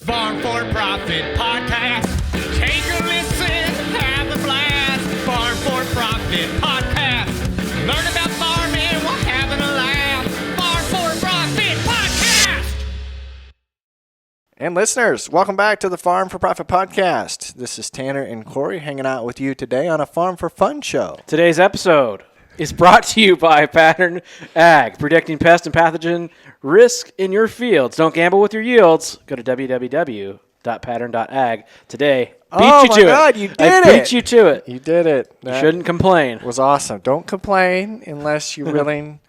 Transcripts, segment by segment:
Farm for Profit Podcast. Take a listen, have a blast. Farm for Profit Podcast. Learn about farming while having a laugh. Farm for Profit Podcast. And listeners, welcome back to the Farm for Profit Podcast. This is Tanner and Corey hanging out with you today on a Farm for Fun show. Today's episode is brought to you by Pattern Ag, predicting pest and pathogen risk in your fields. Don't gamble with your yields. Go to www.pattern.ag today. Oh my God, you did it. I beat you to it. You did it. You shouldn't complain. It was awesome. Don't complain unless you're willing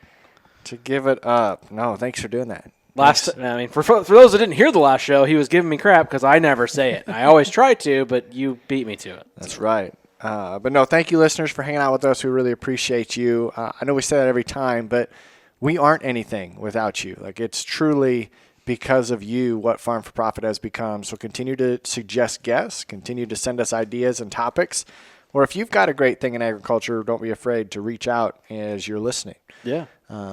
to give it up. No, thanks for doing that. For those that didn't hear the last show, he was giving me crap because I never say it. I always try to, but you beat me to it. That's right. But no, thank you, listeners, for hanging out with us. We really appreciate you. I know we say that every time, but we aren't anything without you. Like, it's truly because of you what Farm for Profit has become. So continue to suggest guests, continue to send us ideas and topics. Or if you've got a great thing in agriculture, don't be afraid to reach out as you're listening. Yeah.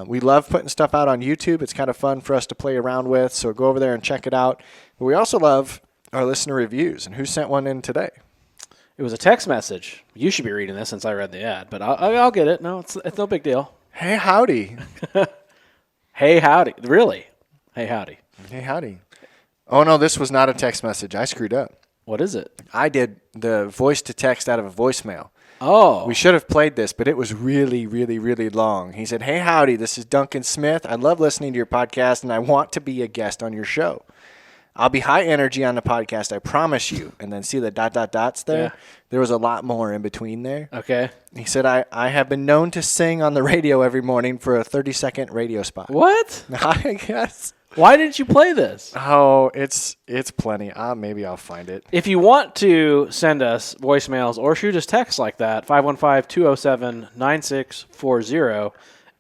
We love putting stuff out on YouTube. It's kind of fun for us to play around with, so go over there and check it out. But we also love our listener reviews. And who sent one in today? It was a text message. You should be reading this since I read the ad, but I'll get it. No, it's no big deal. Hey, howdy. Hey, howdy. Really? Hey, howdy. Hey, howdy. Oh, no, this was not a text message. I screwed up. What is it? I did the voice to text out of a voicemail. Oh. We should have played this, but it was really, really, really long. He said, hey, howdy, this is Duncan Smith. I love listening to your podcast, and I want to be a guest on your show. I'll be high energy on the podcast, I promise you. And then see the ... dots there? Yeah. There was a lot more in between there. Okay. He said, I have been known to sing on the radio every morning for a 30-second radio spot. What? I guess. Why didn't you play this? Oh, it's plenty. Maybe I'll find it. If you want to send us voicemails or shoot us texts like that, 515-207-9640,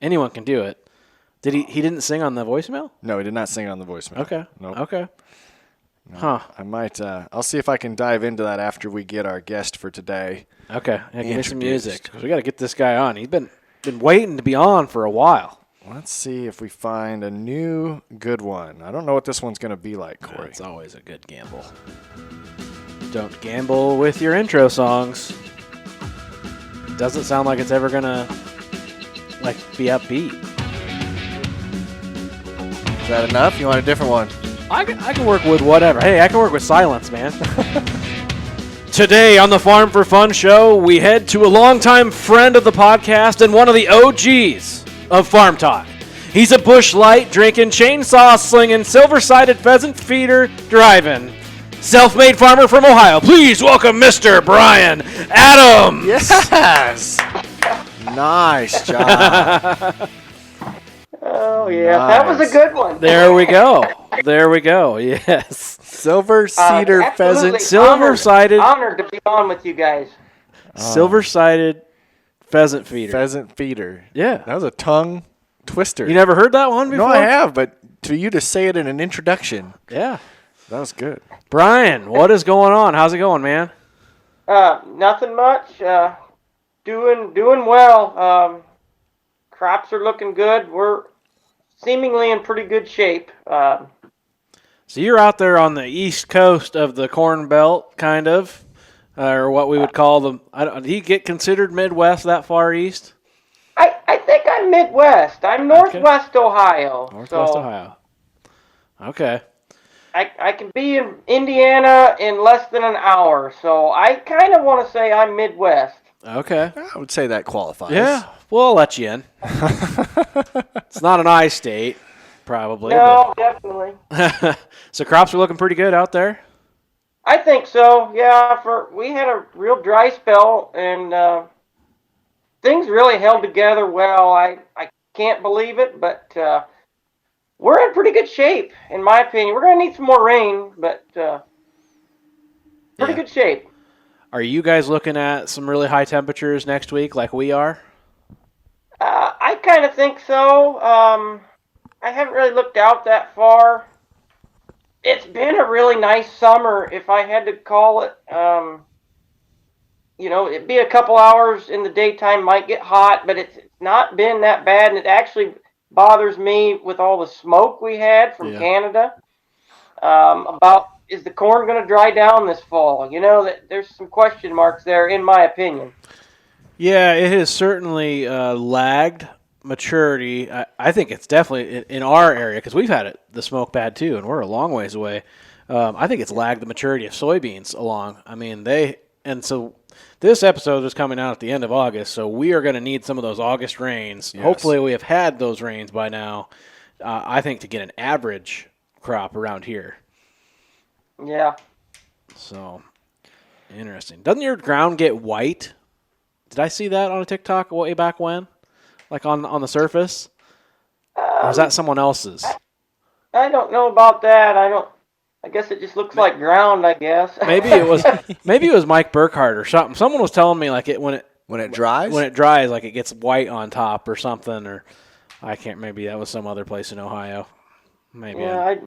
anyone can do it. He didn't sing on the voicemail? No, he did not sing on the voicemail. Okay. Nope. Okay. No. Huh. I might. I'll see if I can dive into that after we get our guest for today. Okay. Yeah, give me some music. We got to get this guy on. He's been waiting to be on for a while. Let's see if we find a new good one. I don't know what this one's going to be like, Corey. It's always a good gamble. Don't gamble with your intro songs. Doesn't sound like it's ever going to be upbeat. Is that enough? You want a different one? I can work with whatever. Hey, I can work with silence, man. Today on the Farm for Fun show, we head to a longtime friend of the podcast and one of the OGs of FarmTok. He's a bush light drinking, chainsaw slinging, silver-sided pheasant feeder driving, self-made farmer from Ohio. Please welcome Mr. Bryan Adams. Yes. Nice job. Oh, yeah. Nice. That was a good one. There we go. Yes. Silver cedar pheasant. Silver-sided. Honored to be on with you guys. Silver-sided pheasant feeder. Pheasant feeder. Yeah. That was a tongue twister. You never heard that one before? No, I have, but to you to say it in an introduction. Yeah. That was good. Brian, what is going on? How's it going, man? Nothing much. Doing well. Crops are looking good. We're seemingly in pretty good shape. So you're out there on the east coast of the Corn Belt, kind of, or what we would call them. Do you get considered Midwest that far east? I think I'm Midwest. I'm Northwest Ohio. Northwest Ohio. Okay. I can be in Indiana in less than an hour, so I kind of want to say I'm Midwest. Okay. I would say that qualifies. Yeah, we'll let you in. It's not an I state, probably. No, definitely. So crops are looking pretty good out there? I think so, yeah. We had a real dry spell, and things really held together well. I can't believe it, but we're in pretty good shape, in my opinion. We're going to need some more rain, but pretty good shape. Are you guys looking at some really high temperatures next week like we are? I kind of think so. I haven't really looked out that far. It's been a really nice summer, if I had to call it. It'd be a couple hours in the daytime, might get hot, but it's not been that bad, and it actually bothers me with all the smoke we had from Canada. About is the corn going to dry down this fall? You know, there's some question marks there, in my opinion. Yeah, it has certainly lagged maturity. I think it's definitely in our area because we've had the smoke bad too, and we're a long ways away. I think it's lagged the maturity of soybeans along. I mean, so this episode is coming out at the end of August, so we are going to need some of those August rains. Yes. Hopefully we have had those rains by now, I think, to get an average crop around here. Yeah. So, interesting. Doesn't your ground get white? Did I see that on a TikTok way back when? Like on the surface? Or is that someone else's? I don't know about that. I guess it just looks like ground, I guess. Maybe it was Mike Burkhardt or something. Someone was telling me like when it dries, like it gets white on top or something, or I can't. Maybe that was some other place in Ohio. Maybe I'm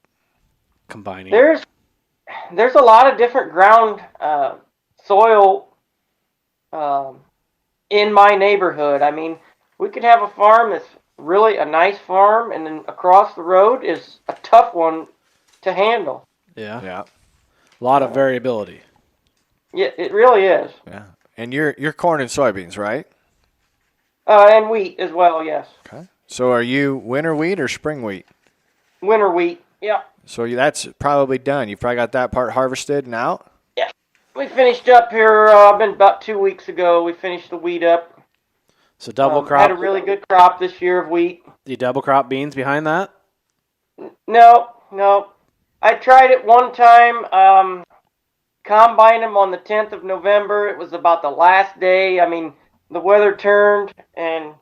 combining. There's a lot of different ground soil in my neighborhood. I mean, we could have a farm that's really a nice farm, and then across the road is a tough one to handle. Yeah. A lot of variability. Yeah, it really is. Yeah. And you're corn and soybeans, right? And wheat as well, yes. Okay. So are you winter wheat or spring wheat? Winter wheat, yeah. So that's probably done. You've probably got that part harvested and out? Yeah. We finished up here, been about 2 weeks ago. We finished the wheat up. So double crop? Had a really good crop this year of wheat. Do you double crop beans behind that? No. I tried it one time, combined them on the 10th of November. It was about the last day. I mean, the weather turned and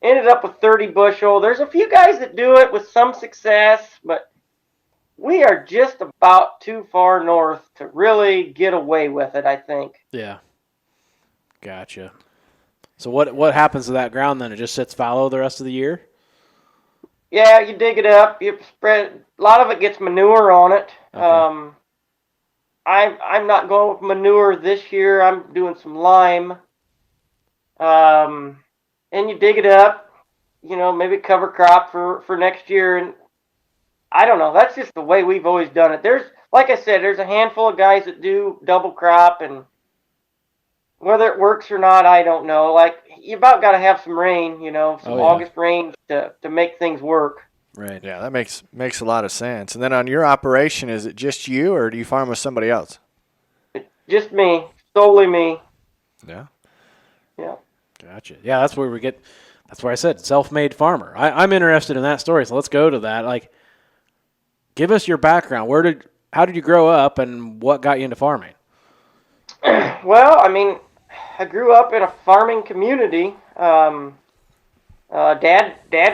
ended up with 30 bushel. There's a few guys that do it with some success, but we are just about too far north to really get away with it, I think. Yeah. Gotcha. So what happens to that ground then? It just sits fallow the rest of the year? Yeah, you dig it up. You spread. A lot of it gets manure on it. Okay. I'm not going with manure this year. I'm doing some lime. And you dig it up. You know, maybe cover crop for next year. And I don't know. That's just the way we've always done it. Like I said, there's a handful of guys that do double crop, and whether it works or not, I don't know. Like, you about got to have some rain, some August rain to make things work. Right. Yeah, that makes a lot of sense. And then on your operation, is it just you, or do you farm with somebody else? Just me. Solely me. Yeah. Yeah. Gotcha. Yeah, that's where I said self-made farmer. I'm interested in that story, so let's go to that. Like, give us your background. How did you grow up, and what got you into farming? Well, I mean, I grew up in a farming community. Dad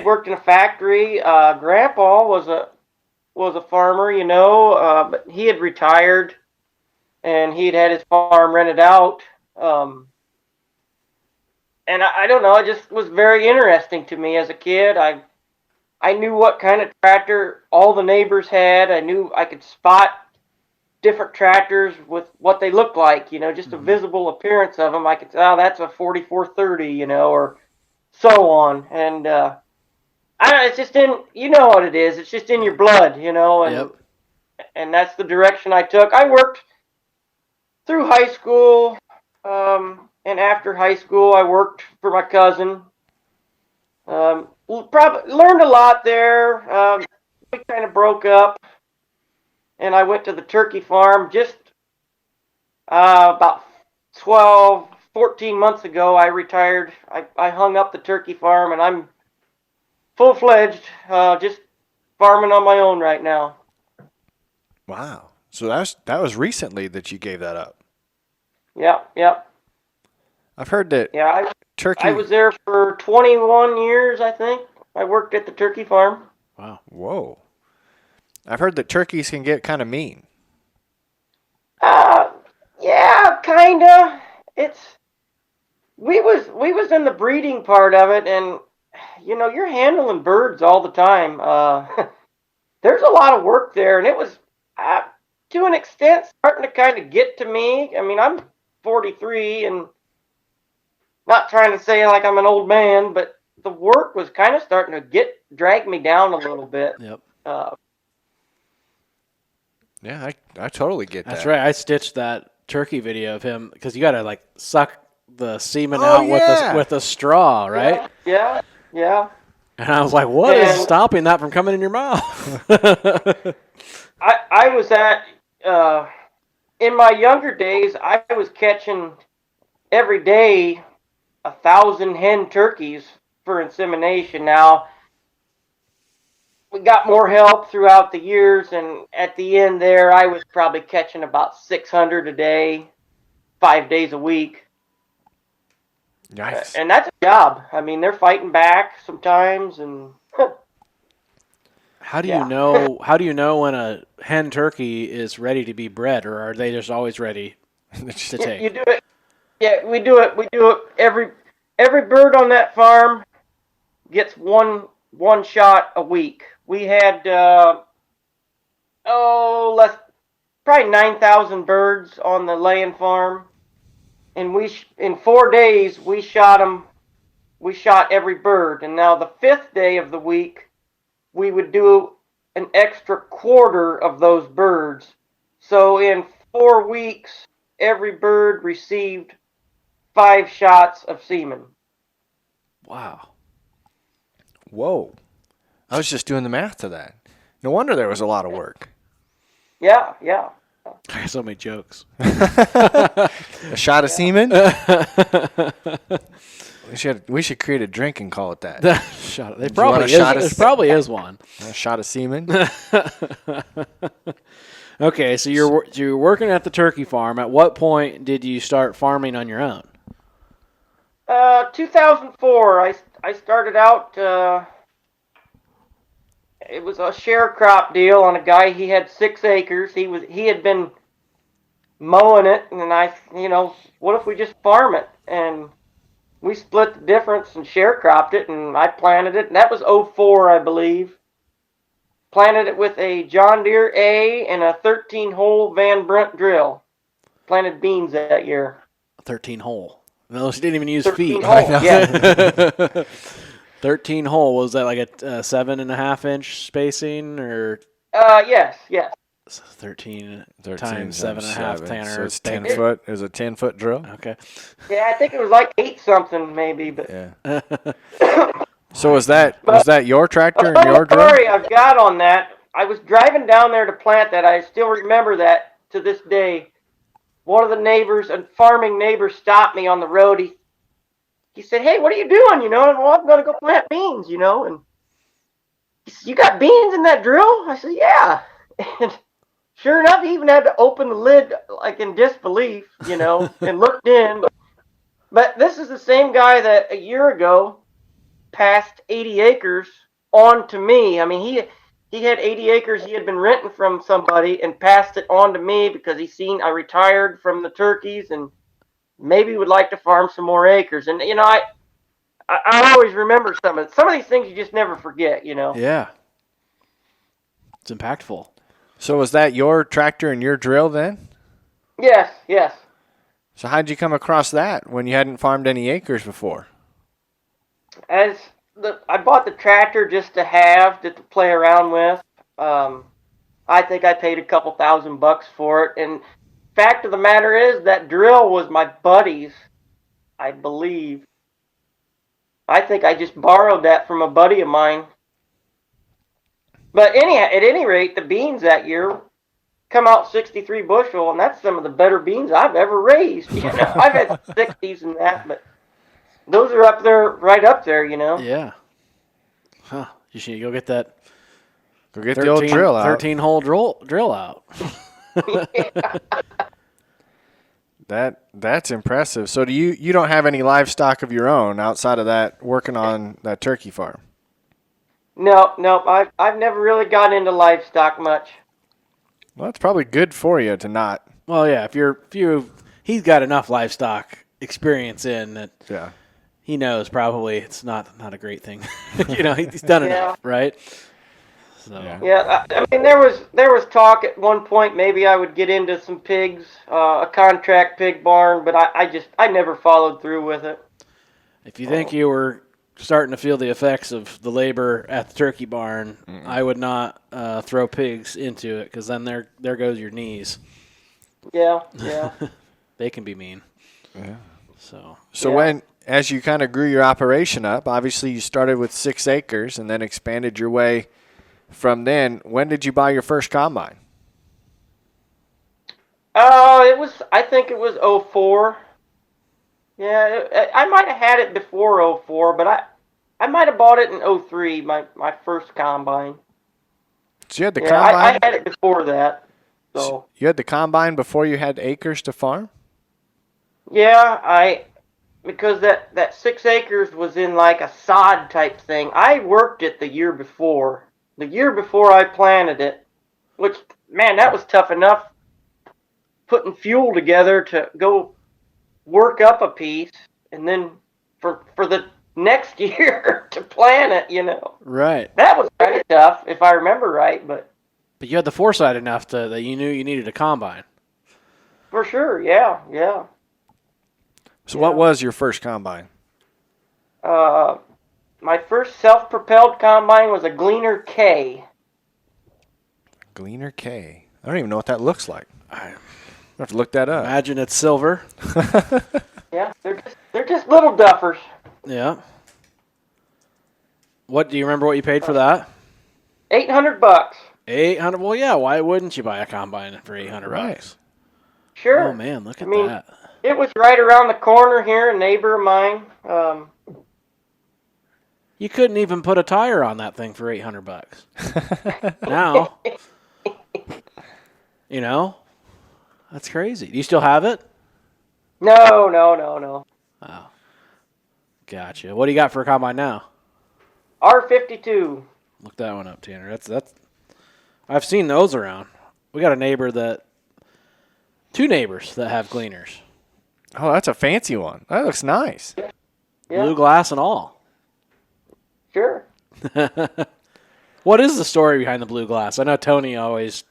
worked in a factory. Grandpa was a farmer, but he had retired, and he'd had his farm rented out. And I don't know, it just was very interesting to me as a kid. I knew what kind of tractor all the neighbors had. I knew I could spot different tractors with what they look like, just a visible appearance of them. I could say, oh, that's a 4430, or so on. And I don't know, it's just you know what it is. It's just in your blood, and that's the direction I took. I worked through high school, and after high school, I worked for my cousin. Probably learned a lot there. We kind of broke up. And I went to the turkey farm just about 14 months ago. I retired. I hung up the turkey farm, and I'm full-fledged, just farming on my own right now. Wow. So that was recently that you gave that up. Yep. I've heard that. Yeah, turkey. I was there for 21 years, I think. I worked at the turkey farm. Wow. Whoa. I've heard that turkeys can get kind of mean. Yeah, kinda. We was in the breeding part of it, and you're handling birds all the time. There's a lot of work there, and it was to an extent starting to kind of get to me. I mean, I'm 43, and not trying to say like I'm an old man, but the work was kind of starting to drag me down a little bit. Yep. Yeah, I totally get that. That's right. I stitched that turkey video of him because you got to like suck the semen Oh, out yeah. with a straw, right? Yeah. And I was like, what is stopping that from coming in your mouth? I was at in my younger days. I was catching every day 1,000 hen turkeys for insemination. Now we got more help throughout the years, and at the end there, I was probably catching about 600 a day, 5 days a week. Nice. And that's a job. I mean, they're fighting back sometimes, and How do you know? How do you know when a hen turkey is ready to be bred, or are they just always ready to take? you do it. Yeah, we do it. We do it every bird on that farm gets one shot a week. We had probably 9,000 birds on the laying farm, and in 4 days we shot them. We shot every bird, and now the 5th day of the week we would do an extra quarter of those birds. So in 4 weeks, every bird received 5 shots of semen. Wow. Whoa. I was just doing the math to that. No wonder there was a lot of work. Yeah. I have so many jokes. A shot of semen? We should create a drink and call it that. There probably is one. A shot of semen? Okay, so you're working at the turkey farm. At what point did you start farming on your own? 2004. I started out. It was a share crop deal on a guy. He had 6 acres. He had been mowing it, and what if we just farm it? And we split the difference and share cropped it, and I planted it. And that was 04, I believe. Planted it with a John Deere A and a 13-hole Van Brunt drill. Planted beans that year. 13-hole. No, she didn't even use 13 feet. hole, yeah. 13-hole, was that like a 7.5-inch spacing or? Yes. 13 times 7.5, Tanner. So it's 10 foot. It was a 10-foot drill. Okay. Yeah, I think it was like 8 something maybe, but Yeah. So was that your tractor and your drill? Story I've got on that. I was driving down there to plant that. I still remember that to this day. One of the neighbors, a farming neighbor, stopped me on the road. He said, "Hey, what are you doing? And, well, I'm going to go plant beans, And he said, "You got beans in that drill?" I said, "Yeah." And sure enough, he even had to open the lid like in disbelief, and looked in. But this is the same guy that a year ago passed 80 acres on to me. I mean, he had 80 acres he had been renting from somebody and passed it on to me because he seen I retired from the turkeys and maybe would like to farm some more acres. And I always remember some of these things you just never forget. Yeah. It's impactful. So was that your tractor and your drill then? Yes. So how'd you come across that when you hadn't farmed any acres before? I bought the tractor just to play around with. I think I paid a couple $1,000 for it. And fact of the matter is that drill was my buddy's, I believe. I think I just borrowed that from a buddy of mine. But at any rate, the beans that year come out 63 bushel, and that's some of the better beans I've ever raised. I've had 60s and that, but those are right up there. Yeah. Huh. You should go get that. Go get the old drill out. 13-hole drill out. That's impressive. So you don't have any livestock of your own outside of that working on that turkey farm? No. I've never really got into livestock much. Well, it's probably good for you to not. Well, yeah. He's got enough livestock experience in that. Yeah. He knows probably it's not a great thing. He's done enough, right? So. Yeah, I mean there was talk at one point maybe I would get into some pigs, a contract pig barn, but I never followed through with it. If you think you were starting to feel the effects of the labor at the turkey barn, I would not throw pigs into it because then there goes your knees. Yeah. They can be mean. Yeah. So as you kind of grew your operation up, obviously you started with 6 acres and then expanded your way from then. When did you buy your first combine? I think it was '04. Yeah, I might have had it before '04, but I might have bought it in '03. My first combine. So you had the Yeah, combine? I had it before that. So You had the combine before you had acres to farm? yeah, because that 6 acres was in like a sod type thing. I worked it the year before. The year before I planted it, which, man, that was tough enough putting fuel together to go work up a piece and then for the next year to plant it. right. That was kind of tough if I remember right, but But you had the foresight enough that you knew you needed a combine. for sure, yeah. So what was your first combine? My first self-propelled combine was a Gleaner K. Gleaner K. I don't even know what that looks like. I have to look that up. Imagine it's silver. Yeah, they're just little duffers. Yeah. What do you remember what you paid for that? $800. 800. Well, yeah. Why wouldn't you buy a combine for 800 Right. bucks? Sure. Oh man, look at mean, that. It was right around the corner here, a neighbor of mine. You couldn't even put a tire on that thing for 800 bucks. Now, that's crazy. Do you still have it? No. Oh, gotcha. What do you got for a combine now? R52. Look that one up, Tanner. That's. I've seen those around. We got two neighbors that have Gleaners, Oh, that's a fancy one. That looks nice. Yeah. blue glass and all. Sure. What is the story behind the blue glass? I know Tony always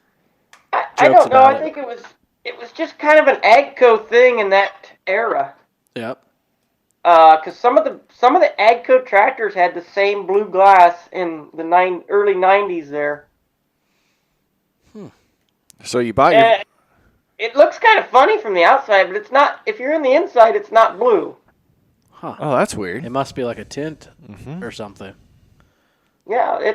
I jokes don't know. about I think it was just kind of an AGCO thing in that era. Yep. Because some of the AGCO tractors had the same blue glass in the early '90s there. So you bought your... It looks kind of funny from the outside, but it's not. If you're in the inside, it's not blue. Huh. Oh, that's weird. It must be like a tint or something. Yeah,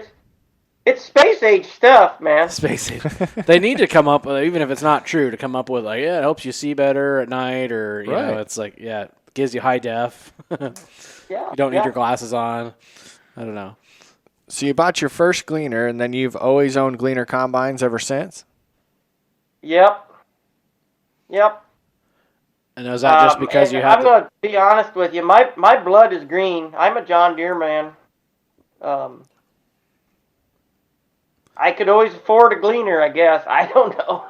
it's space age stuff, man. Space age. They need to come up with, even if it's not true, to come up with like, it helps you see better at night, or you know, it's like, it gives you high def. Yeah. You don't need your glasses on. I don't know. So you bought your first Gleaner, and then you've always owned Gleaner combines ever since? Yep. And is that just because you have? I'm going to be honest with you. My blood is green. I'm a John Deere man. I could always afford a Gleaner, I guess. I don't know.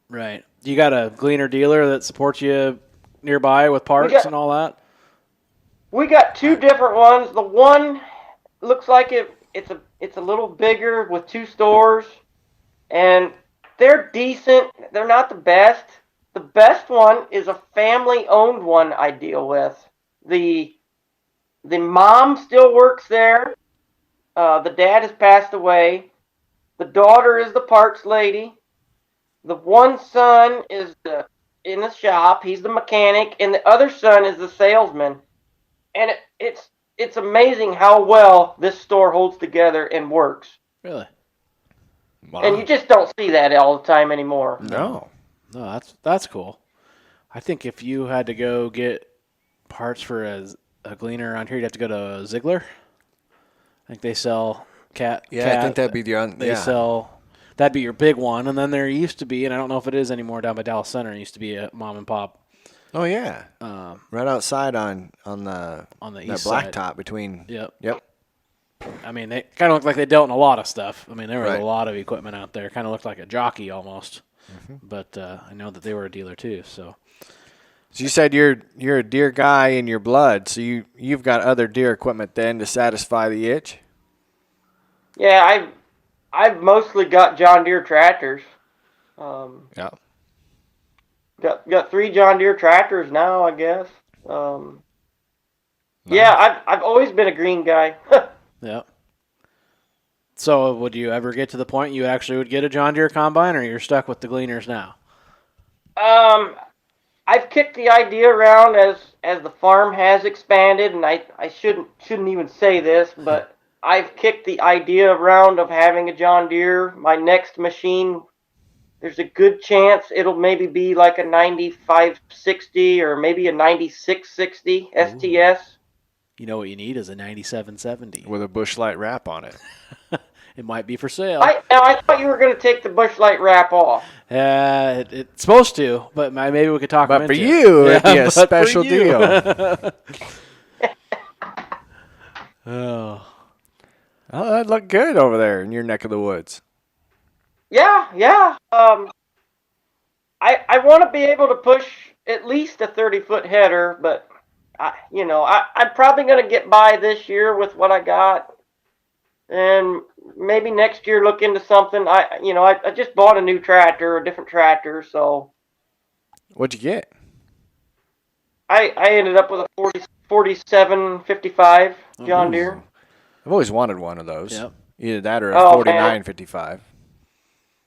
Right. You got a Gleaner dealer that supports you nearby with parts and all that? We got two different ones. The one looks like it's a little bigger with 2 stores, and they're decent. They're not the best. The best one is a family-owned one I deal with. The mom still works there. The dad has passed away. The daughter is the parts lady. The one son is in the shop. He's the mechanic, and the other son is the salesman. And it's amazing how well this store holds together and works. Really? Wow. And you just don't see that all the time anymore. No. No, that's cool. I think if you had to go get parts for a Gleaner around here, you'd have to go to Ziegler. I think they sell cat. Yeah, I think that'd be the sell. That'd be your big one, and then there used to be, and I don't know if it is anymore, down by Dallas Center. It used to be a mom and pop. Oh yeah. Right outside on the east blacktop side. between. Yep. I mean, they kind of looked like they dealt in a lot of stuff. I mean, there was Right. a lot of equipment out there. Kind of looked like a jockey almost. But I know that they were a dealer too. So you said you're a Deere guy in your blood, so you've got other Deere equipment then to satisfy the itch. Yeah, I've mostly got John Deere tractors. Yeah. Got 3 John Deere tractors now, I guess. Nice. Yeah, I've always been a green guy. Yeah. So would you ever get to the point you actually would get a John Deere combine, or you're stuck with the Gleaners now? I've kicked the idea around as the farm has expanded, and I shouldn't even say this, but I've kicked the idea around of having a John Deere. My next machine, there's a good chance it'll maybe be like a 9560 or maybe a 9660 STS. You know what you need is a 9770. With a Bush Light wrap on it. It might be for sale. I thought you were going to take the Bush Light wrap off. It's supposed to, but maybe we could talk But them for into you, it. it'd be a but for special you. deal. Oh. Oh, that'd look good over there in your neck of the woods. Yeah. I want to be able to push at least a 30-foot header, but I'm probably going to get by this year with what I got, and maybe next year look into something. I just bought a new tractor, a different tractor, so. What'd you get? I ended up with a 4755 John Deere. I've always wanted one of those. Yep. Either that or a Oh, 4955.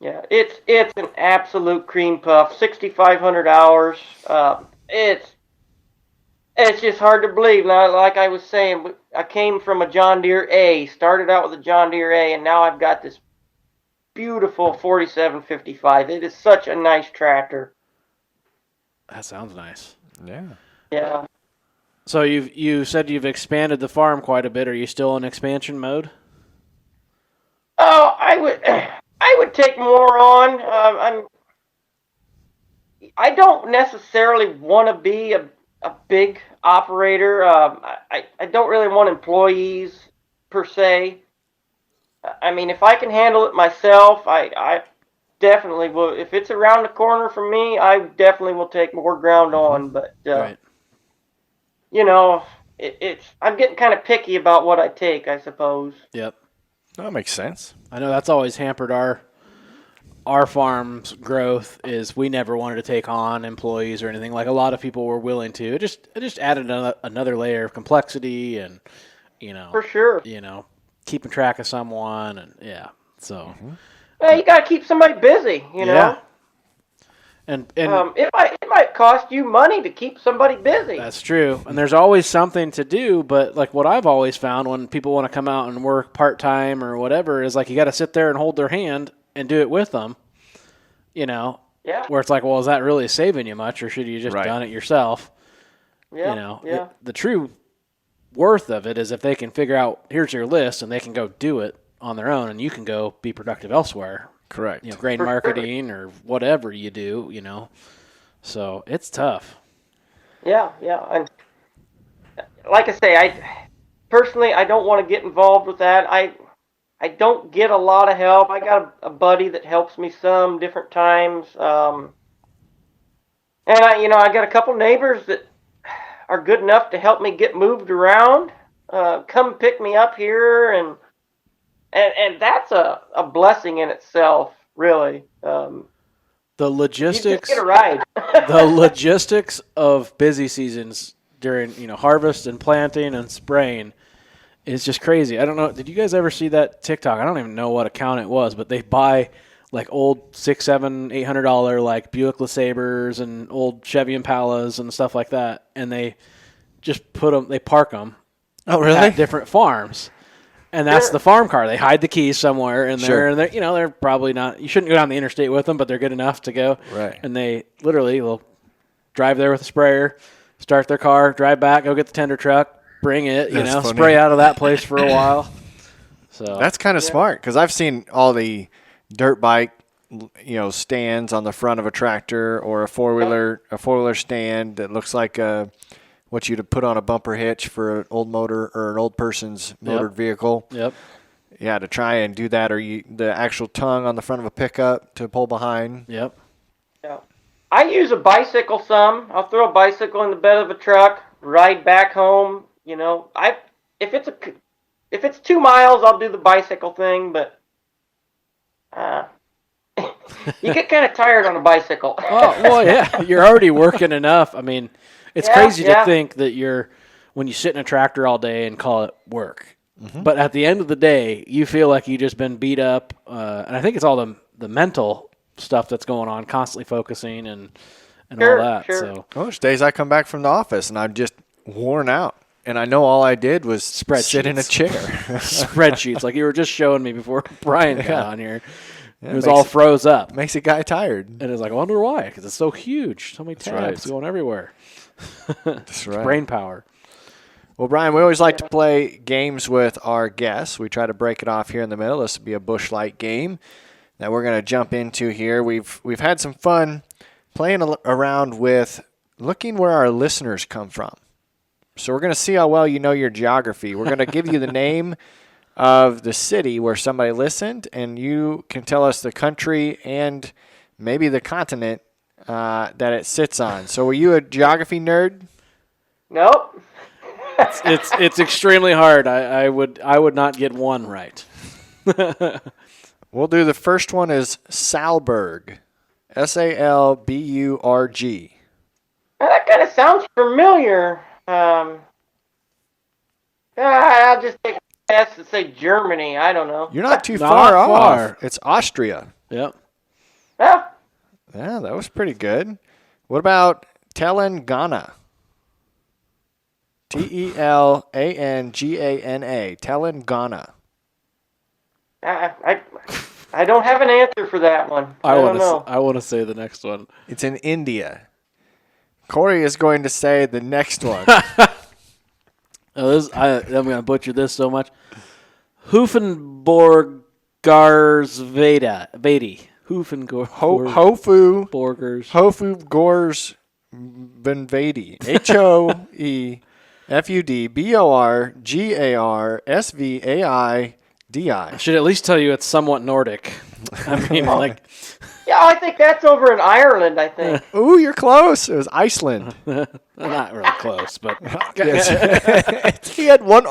Yeah, it's an absolute cream puff. 6,500 hours. It's just hard to believe. Now, like I was saying, I came from a John Deere A, started out with a John Deere A, and now I've got this beautiful 4755. It is such a nice tractor. That sounds nice. Yeah. Yeah. So you said you've expanded the farm quite a bit. Are you still in expansion mode? Oh, I would take more on. I don't necessarily want to be a big operator. I don't really want employees per se. I mean, if I can handle it myself, I definitely will. If it's around the corner from me, I definitely will take more ground on. But Right. I'm getting kind of picky about what I take, I suppose. Yep. That makes sense. I know that's always hampered our farm's growth. Is we never wanted to take on employees or anything. Like a lot of people were willing to. It just added another layer of complexity, and For sure. keeping track of someone, and yeah. So Well, you got to keep somebody busy. You know. Yeah. And It might cost you money to keep somebody busy. that's true. And there's always something to do, but like what I've always found when people want to come out and work part-time or whatever is like you got to sit there and hold their hand and do it with them, Yeah. where it's like, well, is that really saving you much, or should you just done it yourself? Yeah. Yeah. The true worth of it is if they can figure out, here's your list, and they can go do it on their own, and you can go be productive elsewhere. Correct. Grain marketing or whatever you do, So it's tough. Yeah. And like I say, I personally don't want to get involved with that. I don't get a lot of help. I got a buddy that helps me some different times. And I got a couple neighbors that are good enough to help me get moved around. Come pick me up here, and that's a blessing in itself, really. The You logistics, just get a ride. the logistics of busy seasons during harvest and planting and spraying is just crazy. I don't know. Did you guys ever see that TikTok? I don't even know what account it was, but they buy like old $600, $700, $800 like Buick LeSabres and old Chevy Impalas and stuff like that, and they just they park them. Oh, really? At different farms. And that's the farm car. They hide the keys somewhere in there, Sure. and they're probably not. You shouldn't go down the interstate with them, but they're good enough to go. Right. And they literally will drive there with a sprayer, start their car, drive back, go get the tender truck, bring it, That's funny. spray out of that place for a while. So That's kind of smart because I've seen all the dirt bike, stands on the front of a tractor or a four-wheeler stand that looks like what you'd put on a bumper hitch for an old motor or an old person's motored vehicle. Yep. Yeah, to try and do that, or the actual tongue on the front of a pickup to pull behind. Yep. Yeah. I use a bicycle some. I'll throw a bicycle in the bed of a truck, ride back home. If it's 2 miles, I'll do the bicycle thing, but you get kind of tired on a bicycle. Oh, well, yeah. You're already working enough. I mean, it's crazy to think that when you sit in a tractor all day and call it work. But at the end of the day, you feel like you just been beat up. And I think it's all the mental stuff that's going on, constantly focusing and all that. Sure. So There's days I come back from the office and I'm just worn out. And I know all I did was sit in a chair. spreadsheets, like you were just showing me before Brian got on here. Yeah, it was all froze up. Makes a guy tired. And it's like, I wonder why, because it's so huge. So many tabs going everywhere. That's right. Brain power. Well, Brian, we always like to play games with our guests. We try to break it off here in the middle. This will be a Bush Light game that we're going to jump into here. We've had some fun playing around with looking where our listeners come from. So we're going to see how well you know your geography. We're going to give you the name of the city where somebody listened, and you can tell us the country and maybe the continent that it sits on. So were you a geography nerd? Nope. It's extremely hard. I would not get one right. We'll do the first one is Salburg. Salburg. That kind of sounds familiar. I'll just take a guess and say Germany. I don't know. You're not too Not far far. off. It's Austria. Yep. Yeah. Yeah, that was pretty good. What about Telangana? Telangana. Telangana. I don't have an answer for that one. I don't know. I want to say the next one. It's in India. Corey is going to say the next one. I'm going to butcher this so much. Hoofenborgarsvedi. Hofu Borgers. Hofu Gors Benvadi. HOEFUDBORGARSVAIDI. I should at least tell you it's somewhat Nordic. I mean, like, Yeah, I think that's over in Ireland, I think. Ooh, you're close. It was Iceland. not really close, but He had one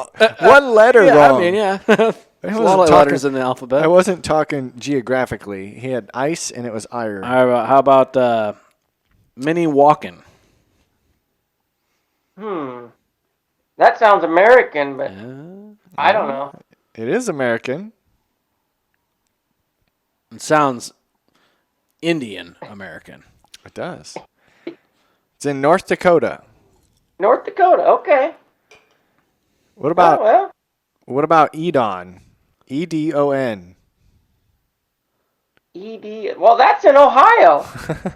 letter wrong. I mean, yeah. There's a lot of talking- letters in the alphabet. I wasn't talking geographically. He had ice and it was iron. How about Minnie Walkin? That sounds American, but I don't know. It is American. It sounds Indian American. It does. It's in North Dakota. North Dakota, okay. What about Oh, well, Edon? EDON. ED. Well, that's in Ohio.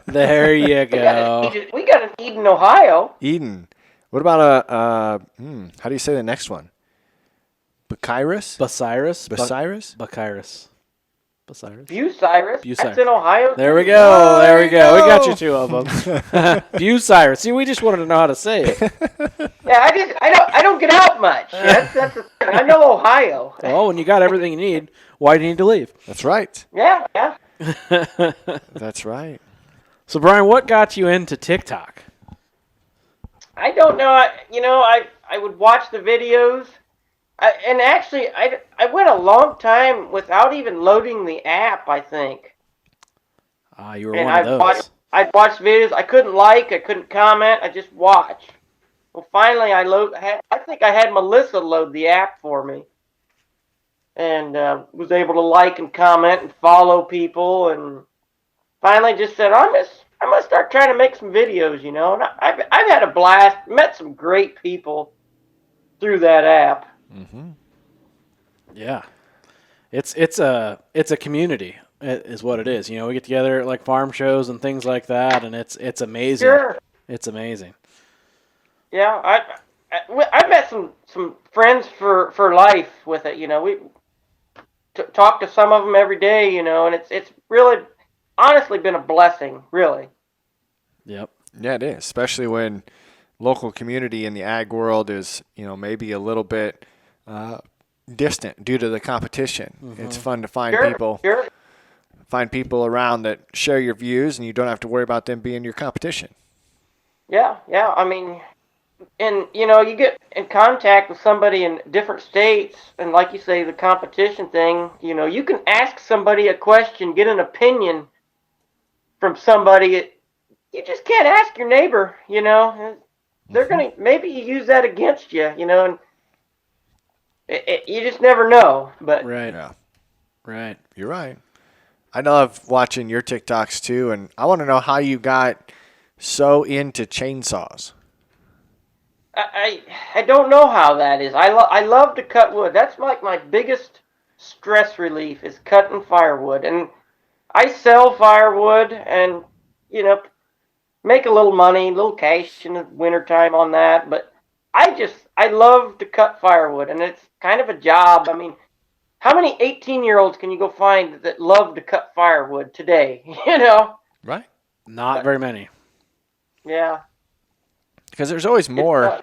There you go. We got an Eden, Ohio. Eden. What about how do you say the next one? Bucyrus? Bucyrus? Bucyrus? Bucyrus. Bucyrus. Bucyrus. Bucyrus. That's in Ohio. There we go. There we go. We got you two of them. Bucyrus. See, we just wanted to know how to say it. Yeah, I don't get out much. That's the thing. I know Ohio. Well, when you got everything you need, why do you need to leave? That's right. Yeah. That's right. So, Brian, what got you into TikTok? I don't know. I would watch the videos. I went a long time without even loading the app, I think. You were one of those. I'd watch videos. I couldn't I couldn't comment. I just watched. Well, finally, I think I had Melissa load the app for me. And was able to like and comment and follow people. And finally just said, I must start trying to make some videos, And I've had a blast. Met some great people through that app. Mm-hmm. Yeah, it's a community is what it is. We get together at like farm shows and things like that, and it's amazing. Sure. It's amazing. Yeah, I met some friends for life with it. We talk to some of them every day. And it's really honestly been a blessing, really. Yep. Yeah, it is, especially when local community in the ag world is maybe a little bit distant due to the competition. Mm-hmm. It's fun to find find people around that share your views, and you don't have to worry about them being your competition. Yeah. I mean, and you get in contact with somebody in different states, and like you say, the competition thing. You can ask somebody a question, get an opinion from somebody. You just can't ask your neighbor. they're gonna maybe use that against you, and you just never know. But Right. Yeah, Right. you're right. I love watching your TikToks too, and I want to know how you got so into chainsaws. I don't know how that is. I love to cut wood. That's like my biggest stress relief is cutting firewood, and I sell firewood and make a little money, a little cash in the wintertime on that. But I love to cut firewood, and it's kind of a job. I mean, how many 18-year-olds can you go find that love to cut firewood today? Right. Not very many. Yeah. Because there's always more. It's,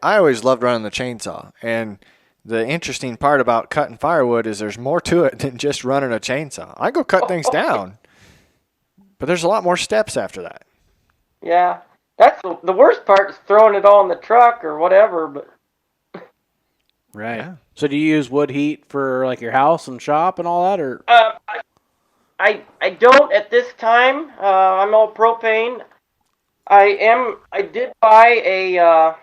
I always loved running the chainsaw, and the interesting part about cutting firewood is there's more to it than just running a chainsaw. I go cut things down, but there's a lot more steps after that. yeah. That's the worst part is throwing it all in the truck or whatever. But Right. Yeah. So do you use wood heat for like your house and shop and all that, or? I don't at this time. I'm all propane. I did buy a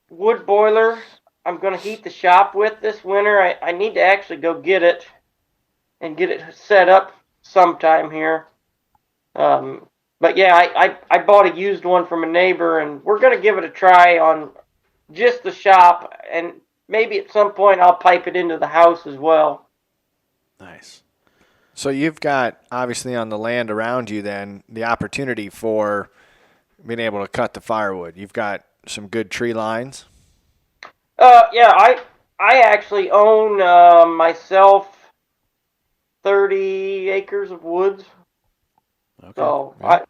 wood boiler. I'm gonna heat the shop with this winter. I need to actually go get it and get it set up sometime here. But yeah, I bought a used one from a neighbor, and we're gonna give it a try on just the shop, and maybe at some point I'll pipe it into the house as well. Nice. So you've got, obviously on the land around you then, the opportunity for being able to cut the firewood. You've got some good tree lines. Yeah, I actually own myself 30 acres of woods. Okay. So Yeah.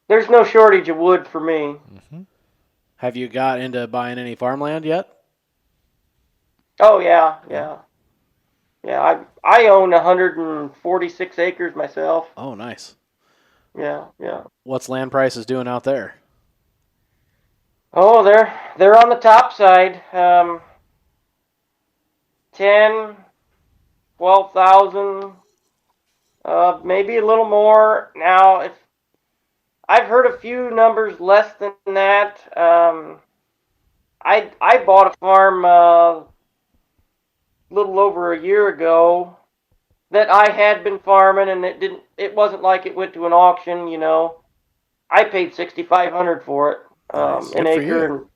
there's no shortage of wood for me. Have you got into buying any farmland yet? Oh yeah. Yeah, I own 146 acres myself. Oh, nice. Yeah. What's land prices doing out there? Oh, they're on the top side. 10, 12,000, maybe a little more. Now, if I've heard a few numbers less than that. I bought a farm a little over a year ago that I had been farming, and it wasn't like it went to an auction. I paid $6,500 for it, Nice. an Good for acre, you. and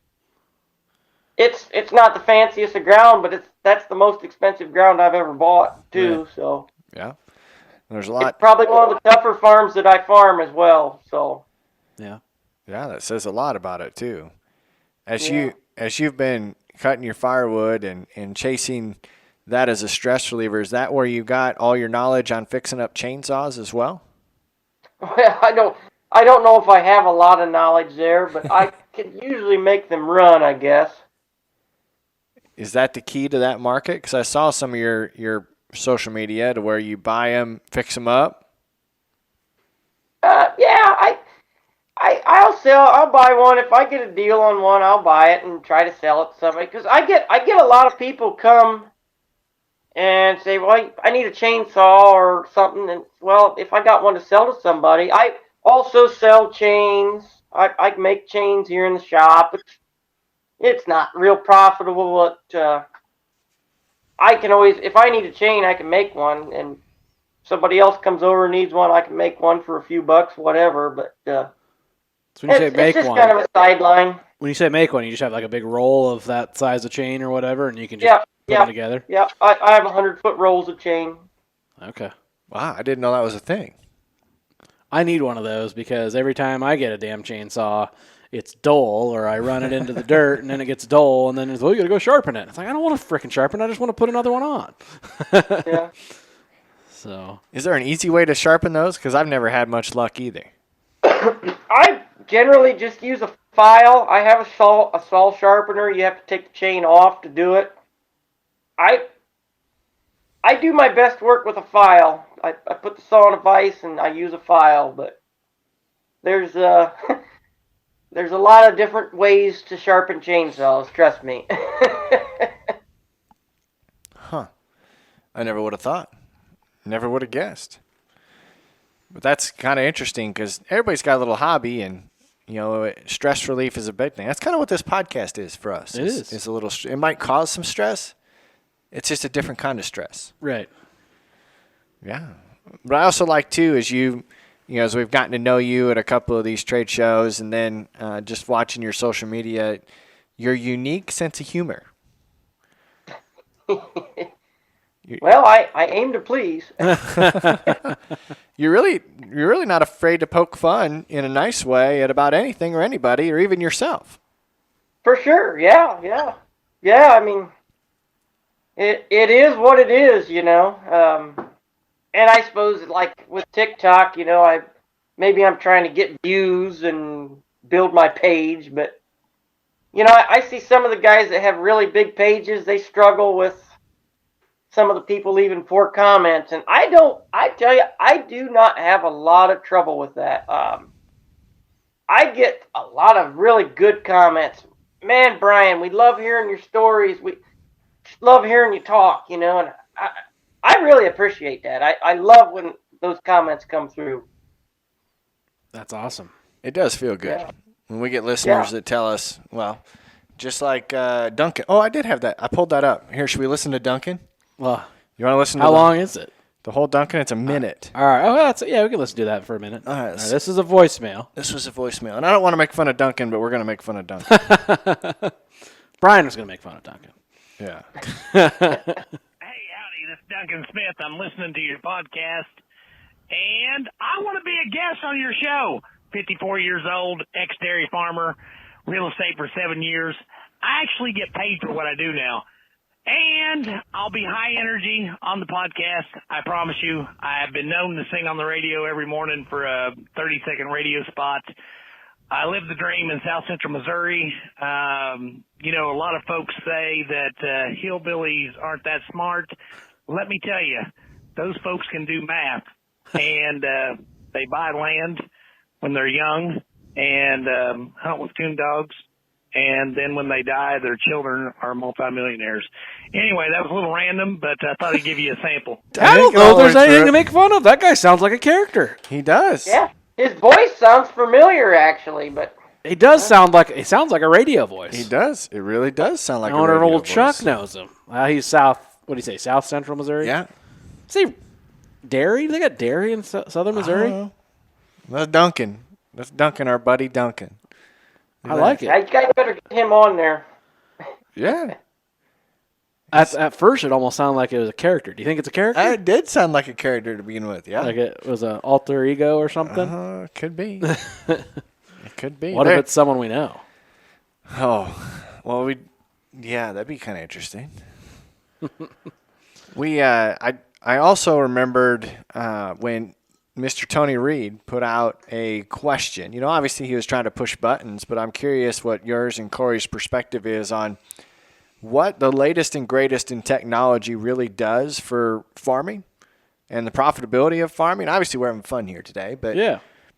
it's not the fanciest of ground, but that's the most expensive ground I've ever bought too. Yeah. So Yeah. There's a it's lot. probably one of the tougher farms that I farm as well. So Yeah. Yeah, that says a lot about it too. As Yeah. you've been cutting your firewood and chasing that as a stress reliever, is that where you got all your knowledge on fixing up chainsaws as well? well, I don't know if I have a lot of knowledge there, but I can usually make them run, I guess. Is that the key to that market? Because I saw some of your social media to where you buy them, fix them up. Yeah, I'll buy one if I get a deal on one. I'll buy it and try to sell it to somebody, because I get a lot of people come and say, well, I need a chainsaw or something, and well, if I got one to sell to somebody, I also sell chains. I make chains here in the shop. It's not real profitable, but I can always, if I need a chain, I can make one, and somebody else comes over and needs one, I can make one for a few bucks, whatever. But So when you say it's make just one, kind of a sideline. when you say make one, you just have like a big roll of that size of chain or whatever, and you can just Yeah, put yeah, them together. yeah. I have 100-foot rolls of chain. Okay. Wow, I didn't know that was a thing. I need one of those because every time I get a damn chainsaw, it's dull, or I run it into the dirt, and then it gets dull, and then it's, well, you got to go sharpen it. It's like, I don't want to frickin' sharpen. I just want to put another one on. Yeah. So, Is there an easy way to sharpen those? Because I've never had much luck either. I generally just use a file. I have a saw sharpener. You have to take the chain off to do it. I do my best work with a file. I put the saw in a vise and I use a file, but there's there's a lot of different ways to sharpen chainsaws, trust me. Huh. I never would have thought. Never would have guessed. But that's kind of interesting because everybody's got a little hobby, and stress relief is a big thing. That's kind of what this podcast is for us. It is. It's a little. It might cause some stress. It's just a different kind of stress. Right. Yeah. But I also like too, as as we've gotten to know you at a couple of these trade shows, and then just watching your social media, your unique sense of humor. Well, I aim to please. You're really not afraid to poke fun in a nice way at about anything or anybody or even yourself. For sure, yeah. I mean, it is what it is, and I suppose like with TikTok, maybe I'm trying to get views and build my page, but I see some of the guys that have really big pages, they struggle with some of the people leaving poor comments, and I tell you, I do not have a lot of trouble with that. I get a lot of really good comments. Man, Bryan, we love hearing your stories. We love hearing you talk, and I really appreciate that. I love when those comments come through. That's awesome. It does feel good when we get listeners that tell us, well, just like Duncan. Oh, I did have that. I pulled that up. Here, should we listen to Duncan? Well, you want to listen to how long is it? The whole Duncan? It's a minute. All right. Oh, we can listen to that for a minute. All right. This is a voicemail. This was a voicemail. And I don't want to make fun of Duncan, but we're going to make fun of Duncan. Brian was going to make fun of Duncan. Yeah. Hey, howdy. This is Duncan Smith. I'm listening to your podcast, and I want to be a guest on your show. 54 years old, ex-dairy farmer, real estate for 7 years. I actually get paid for what I do now. And I'll be high energy on the podcast. I promise you. I have been known to sing on the radio every morning for a 30-second radio spot. I live the dream in South Central Missouri. A lot of folks say that hillbillies aren't that smart. Let me tell you, those folks can do math. And they buy land when they're young and hunt with coon dogs. And then when they die, their children are multimillionaires. Anyway, that was a little random, but I thought I'd give you a sample. I don't know if there's anything to make fun of. That guy sounds like a character. He does. Yeah, his voice sounds familiar, actually, but he does sound like a radio voice. He does. It really does sound like I a wonder radio if old voice. Chuck knows him. He's South. What do you say? South Central Missouri. Yeah. See, dairy. They got dairy in Southern Missouri. That's Duncan. That's Duncan, our buddy Duncan. I like it. you guys better get him on there. Yeah. At first, it almost sounded like it was a character. Do you think it's a character? It did sound like a character to begin with, yeah. Like it was an alter ego or something? Could be. It could be. What if it's someone we know? Oh, well, that'd be kind of interesting. I also remembered when Mr. Tony Reed put out a question. Obviously he was trying to push buttons, but I'm curious what yours and Corey's perspective is on what the latest and greatest in technology really does for farming and the profitability of farming. Obviously we're having fun here today, but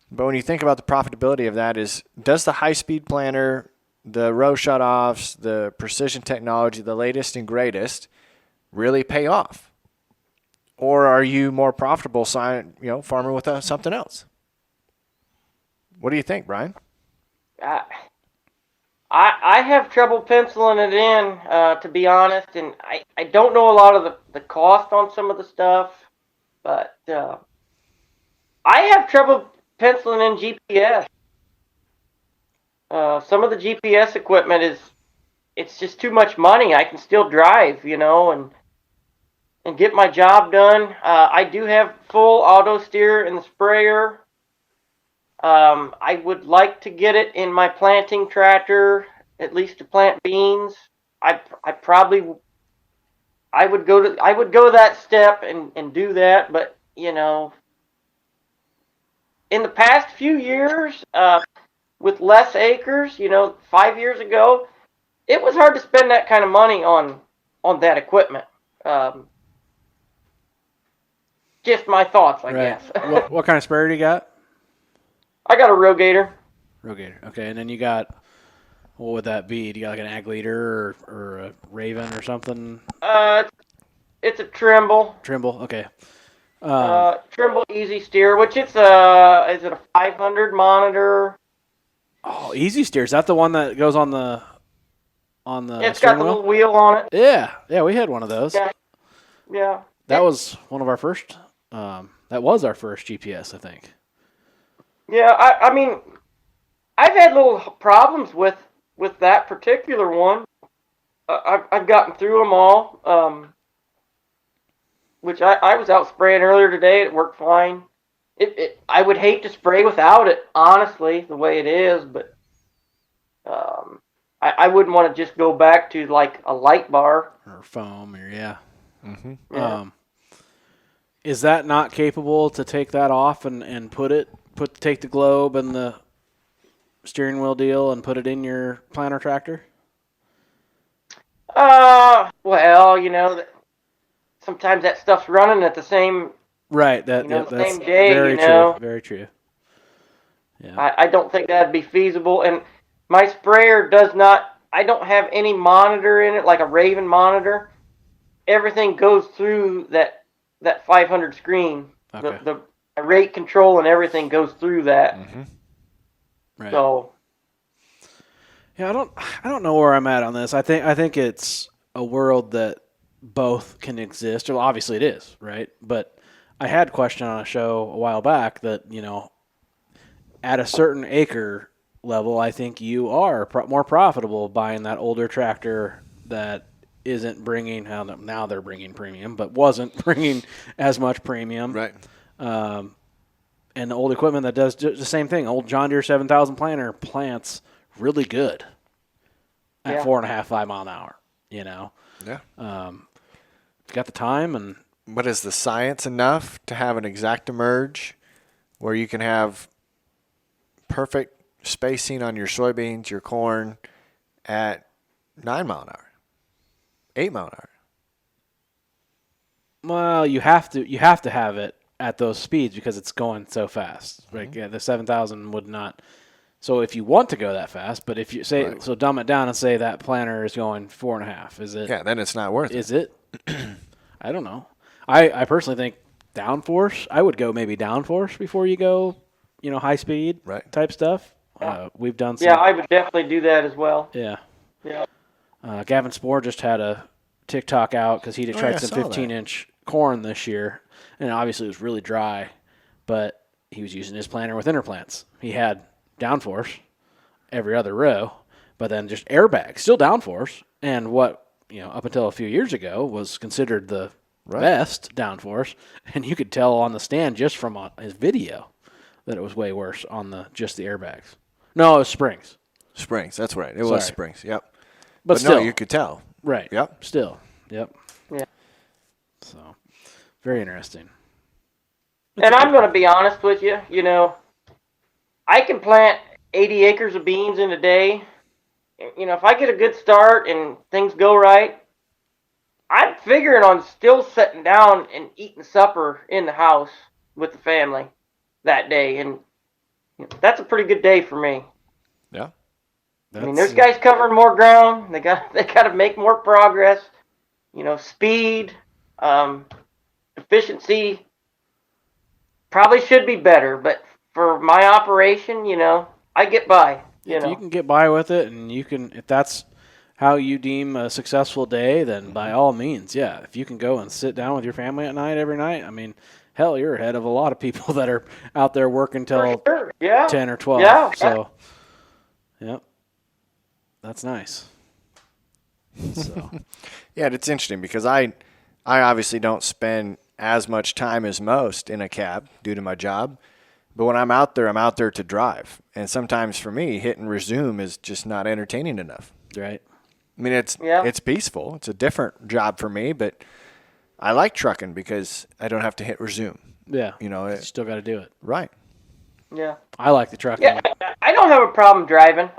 when you think about the profitability of that, does the high-speed planter, the row shutoffs, the precision technology, the latest and greatest really pay off? Or are you more profitable, farming with something else? What do you think, Bryan? I have trouble penciling it in, to be honest, and I don't know a lot of the cost on some of the stuff, but I have trouble penciling in GPS. Some of the GPS equipment it's just too much money. I can still drive, and get my job done. I do have full auto steer in the sprayer. I would like to get it in my planting tractor, at least to plant beans. I would go that step and do that, but in the past few years, with less acres, 5 years ago, it was hard to spend that kind of money on that equipment. Just my thoughts, I guess. What kind of sprayer do you got? I got a Rogator. Rogator. Okay, and then you got, what would that be? Do you got like an ag leader or a Raven or something? It's a Trimble. Trimble. Okay. Trimble Easy Steer, which is it a 500 monitor? Oh, Easy Steer. Is that the one that goes on the It's steering got the wheel? little wheel on it. Yeah, we had one of those. Yeah. That was one of our first. That was our first GPS, I think. Yeah, I mean, I've had little problems with that particular one. I've gotten through them all. Which I was out spraying earlier today. It worked fine. I would hate to spray without it, honestly, the way it is, but I wouldn't want to just go back to like a light bar. Or foam, or yeah. Mm-hmm. Yeah. Is that not capable to take that off and take the globe and the steering wheel deal and put it in your planter tractor? Well, sometimes that stuff's running at the same. Right. The That's same day, very true. Very true. Yeah. I don't think that'd be feasible. And my sprayer does not, I don't have any monitor in it, like a Raven monitor. Everything goes through that 500 screen. Okay. The rate control and everything goes through that. Mm-hmm. Right. So. Yeah, I don't know where I'm at on this. I think it's a world that both can exist. Well, obviously it is, right? But I had a question on a show a while back that, at a certain acre level, I think you are more profitable buying that older tractor that isn't bringing, now they're bringing premium, but wasn't bringing as much premium. Right. And the old equipment that does the same thing. Old John Deere 7000 planter plants really good at 4.5, 5 mile an hour, Yeah. Got the time and. But is the science enough to have an exact emerge where you can have perfect spacing on your soybeans, your corn at 9 mile an hour, 8 mile an hour? Well, you have to have it at those speeds because it's going so fast. Right? Mm-hmm. Yeah, the 7,000 would not. So if you want to go that fast, but if you say Right. so, dumb it down and say that planter is going 4.5. Is it? Yeah, then it's not worth it. Is it? I don't know. I personally think downforce. I would go maybe downforce before you go, high speed type stuff. We've done some. Yeah, I would definitely do that as well. Yeah. Yeah. Gavin Spohr just had a TikTok out because he tried some 15-inch corn this year, and obviously it was really dry, but he was using his planter with interplants. He had downforce every other row, but then just airbags, still downforce, and what up until a few years ago was considered the best downforce, and you could tell on the stand just from his video that it was way worse on just the airbags. No, it was springs. Springs, that's right. It was springs, yep. But still, no, you could tell. Right. Yep. Still. Yep. Yeah. So, very interesting. And I'm going to be honest with you. I can plant 80 acres of beans in a day. If I get a good start and things go right, I'm figuring on still sitting down and eating supper in the house with the family that day. And that's a pretty good day for me. Yeah. There's guys covering more ground. They got to make more progress. Speed, efficiency probably should be better. But for my operation, I get by. If you can get by with it, and if that's how you deem a successful day, then by all means, yeah. If you can go and sit down with your family at night every night, hell, you're ahead of a lot of people that are out there working till 10 or 12. Yeah. So, yep. That's nice. So. Yeah, it's interesting because I obviously don't spend as much time as most in a cab due to my job. But when I'm out there to drive. And sometimes for me, hit and resume is just not entertaining enough. Right. It's peaceful. It's a different job for me, but I like trucking because I don't have to hit resume. Yeah. You still got to do it. Right. Yeah. I like the trucking. Yeah, I don't have a problem driving.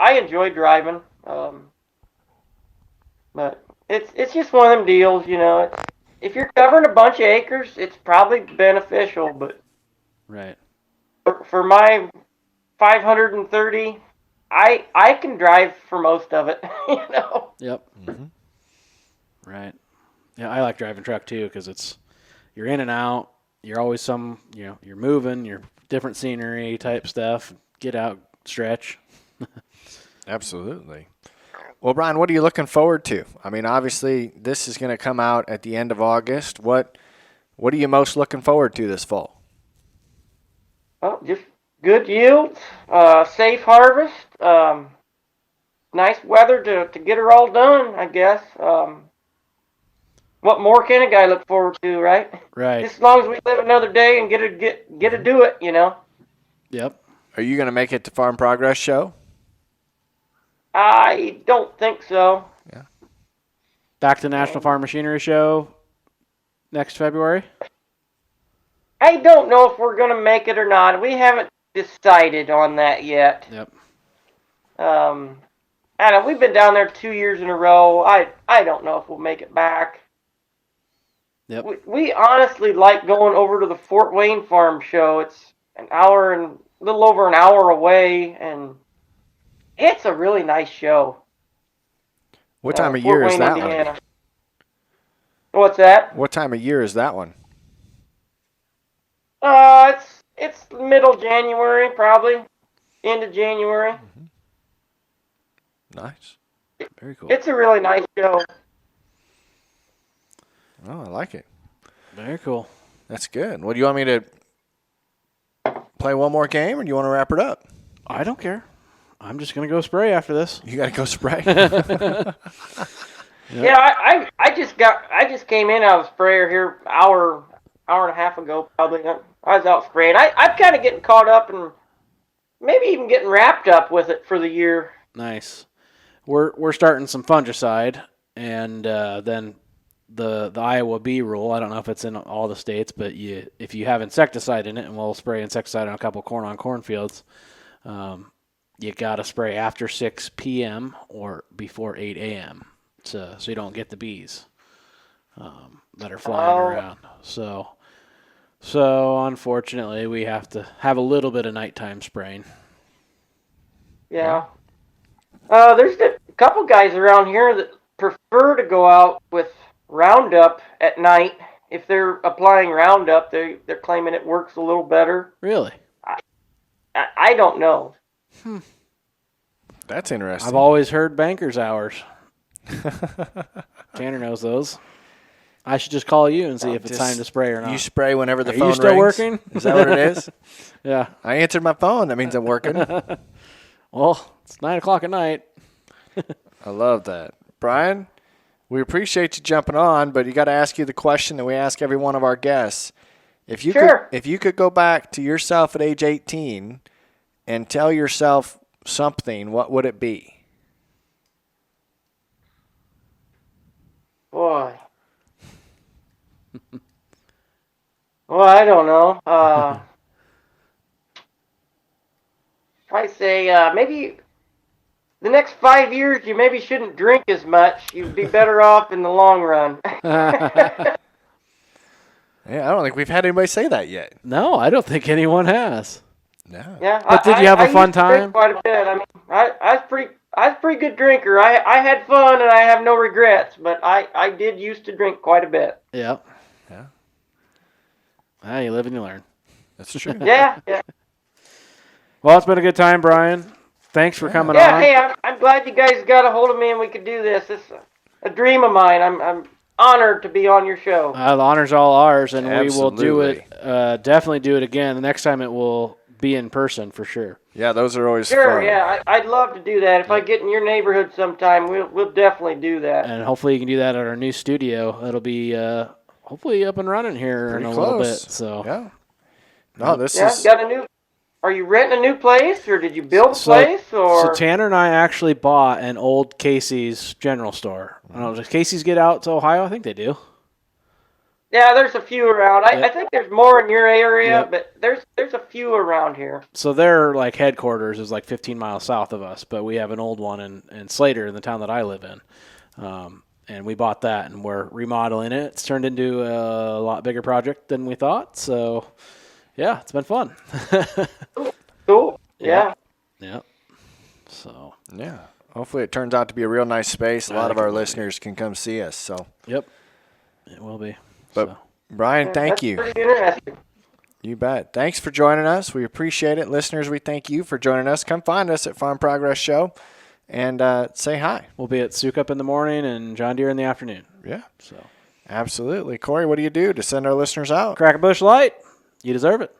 I enjoy driving. But it's just one of them deals, if you're covering a bunch of acres, it's probably beneficial, but right. For my 530, I can drive for most of it, Yep. Mm-hmm. Right. Yeah, I like driving truck too because you're in and out. You're always you're moving. You're different scenery type stuff. Get out, stretch. Absolutely. Well, Bryan, what are you looking forward to? I mean, obviously, this is going to come out at the end of August. What are you most looking forward to this fall? Well, just good yields, safe harvest, nice weather to get her all done, I guess. What more can a guy look forward to, right? Right. Just as long as we live another day and get to do it, you know. Yep. Are you going to make it to Farm Progress Show? I don't think so. Yeah. Back to National Farm Machinery Show next February? I don't know if we're going to make it or not. We haven't decided on that yet. Yep. I don't know. We've been down there 2 years in a row. I don't know if we'll make it back. Yep. We honestly like going over to the Fort Wayne Farm Show. It's an hour and a little over an hour away, and it's a really nice show. What time of Fort year is Wayne, that Indiana. one? What's that? What time of year is that one? It's middle January, probably end of January. Nice. Very cool. It's a really nice show. Oh, I like it. Very cool. That's good. Well, do you want me to play one more game, or do you want to wrap it up? I don't care. I'm just going to go spray after this. You got to go spray. Yeah, I just came in out of the sprayer here hour and a half ago, probably. I was out spraying. I'm kind of getting caught up and maybe even getting wrapped up with it for the year. Nice. We're starting some fungicide, and then the Iowa bee rule. I don't know if it's in all the states, but if you have insecticide in it, and we'll spray insecticide on a couple corn fields, you got to spray after 6 p.m. or before 8 a.m. So you don't get the bees that are flying around. So unfortunately, we have to have a little bit of nighttime spraying. Yeah. There's a couple guys around here that prefer to go out with Roundup at night. If they're applying Roundup, they're claiming it works a little better. Really? I don't know. That's interesting. I've always heard banker's hours. Tanner knows those. I should just call you and see if it's time to spray or not. You spray whenever the Are phone you still rings? working? Is that what it is? Yeah. I answered my phone. That means I'm working. Well, it's 9 o'clock at night. I love that. Bryan, we appreciate you jumping on, but you got to ask you the question that we ask every one of our guests. If you could go back to yourself at age 18 and tell yourself something, what would it be? Boy. Well, I don't know. I say maybe the next 5 years you maybe shouldn't drink as much. You'd be better off in the long run. Yeah, I don't think we've had anybody say that yet. No, I don't think anyone has. No. Yeah, But did you have a fun used to drink time? quite a bit. I mean, I was a pretty good drinker. I had fun and I have no regrets. But I did used to drink quite a bit. Yeah. Yeah. Ah, you live and you learn. That's true. Yeah. Well, it's been a good time, Bryan. Thanks for coming Yeah. on. Hey, I'm glad you guys got a hold of me and we could do this. It's a dream of mine. I'm honored to be on your show. The honor's all ours, and we will do Absolutely. it. Definitely do it again. The next time it will be in person for sure. Yeah, those are always Sure, fun. yeah, I'd love to do that. If I get in your neighborhood sometime, we'll definitely do that. And hopefully you can do that at our new studio. It'll be hopefully up and running here Pretty in a close. little bit. So Yeah. No, this Yeah, is got a new. Are you renting a new place, or did you build a So place, or? Tanner and I actually bought an old Casey's general store. I don't know, does Casey's get out to Ohio? I think they do. Yeah, there's a few around. I think there's more in your area, Yep. but there's a few around here. So their like headquarters is like 15 miles south of us, but we have an old one in Slater, in the town that I live in. And we bought that, and we're remodeling it. It's turned into a lot bigger project than we thought. So, yeah, it's been fun. Cool. Yeah. Yeah. So, yeah. Hopefully it turns out to be a real nice space. A lot of our listeners can come see us. So, yep, it will be. but So. Bryan, thank That's you. pretty interesting. You bet. Thanks for joining us. We appreciate it. Listeners, we thank you for joining us. Come find us at Farm Progress Show and say hi. We'll be at Souk Up in the morning and John Deere in the afternoon. Yeah. So absolutely. Corey, what do you do to send our listeners out? crack a bush light. You deserve it.